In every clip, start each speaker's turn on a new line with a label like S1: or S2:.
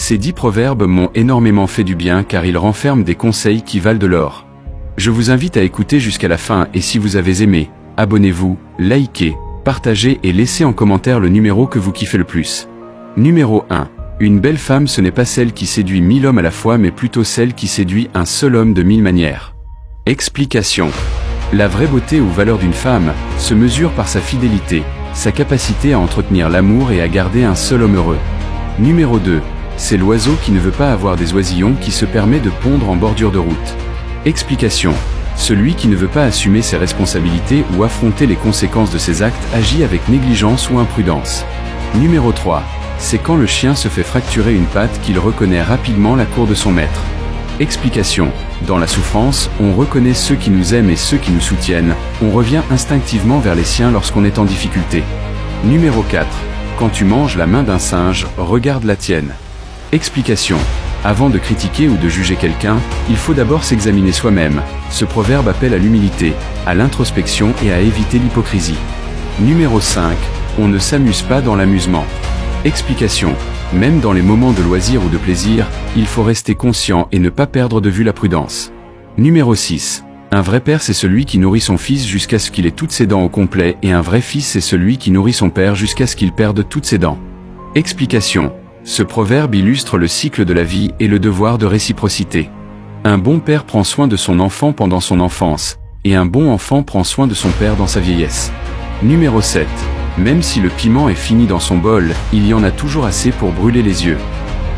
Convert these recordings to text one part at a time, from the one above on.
S1: Ces 10 proverbes m'ont énormément fait du bien car ils renferment des conseils qui valent de l'or. Je vous invite à écouter jusqu'à la fin et si vous avez aimé, abonnez-vous, likez, partagez et laissez en commentaire le numéro que vous kiffez le plus. Numéro 1. Une belle femme ce n'est pas celle qui séduit 1000 hommes à la fois mais plutôt celle qui séduit un seul homme de 1000 manières. Explication. La vraie beauté ou valeur d'une femme se mesure par sa fidélité, sa capacité à entretenir l'amour et à garder un seul homme heureux. Numéro 2. C'est l'oiseau qui ne veut pas avoir des oisillons qui se permet de pondre en bordure de route. Explication. Celui qui ne veut pas assumer ses responsabilités ou affronter les conséquences de ses actes agit avec négligence ou imprudence. Numéro 3. C'est quand le chien se fait fracturer une patte qu'il reconnaît rapidement la cour de son maître. Explication. Dans la souffrance, on reconnaît ceux qui nous aiment et ceux qui nous soutiennent, on revient instinctivement vers les siens lorsqu'on est en difficulté. Numéro 4. Quand tu manges la main d'un singe, regarde la tienne. Explication. Avant de critiquer ou de juger quelqu'un, il faut d'abord s'examiner soi-même. Ce proverbe appelle à l'humilité, à l'introspection et à éviter l'hypocrisie. Numéro 5. On ne s'amuse pas dans l'amusement. Explication. Même dans les moments de loisir ou de plaisir, il faut rester conscient et ne pas perdre de vue la prudence. Numéro 6. Un vrai père c'est celui qui nourrit son fils jusqu'à ce qu'il ait toutes ses dents au complet et un vrai fils c'est celui qui nourrit son père jusqu'à ce qu'il perde toutes ses dents. Explication. Ce proverbe illustre le cycle de la vie et le devoir de réciprocité. Un bon père prend soin de son enfant pendant son enfance, et un bon enfant prend soin de son père dans sa vieillesse. Numéro 7. Même si le piment est fini dans son bol, il y en a toujours assez pour brûler les yeux.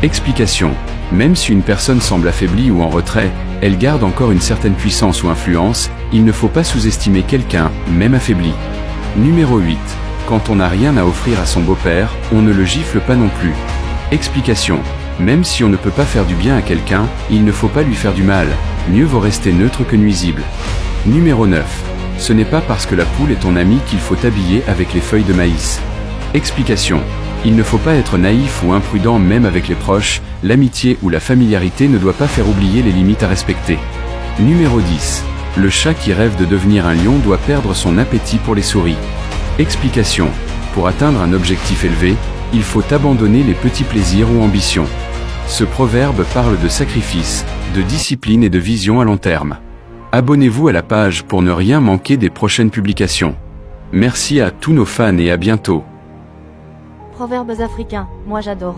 S1: Explication. Même si une personne semble affaiblie ou en retrait, elle garde encore une certaine puissance ou influence, il ne faut pas sous-estimer quelqu'un, même affaibli. Numéro 8. Quand on n'a rien à offrir à son beau-père, on ne le gifle pas non plus. Explication. Même si on ne peut pas faire du bien à quelqu'un, il ne faut pas lui faire du mal, mieux vaut rester neutre que nuisible. Numéro 9. Ce n'est pas parce que la poule est ton ami qu'il faut t'habiller avec les feuilles de maïs. Explication. Il ne faut pas être naïf ou imprudent même avec les proches, l'amitié ou la familiarité ne doit pas faire oublier les limites à respecter. Numéro 10. Le chat qui rêve de devenir un lion doit perdre son appétit pour les souris. Explication. Pour atteindre un objectif élevé, il faut abandonner les petits plaisirs ou ambitions. Ce proverbe parle de sacrifice, de discipline et de vision à long terme. Abonnez-vous à la page pour ne rien manquer des prochaines publications. Merci à tous nos fans et à bientôt.
S2: Proverbes africains, moi j'adore.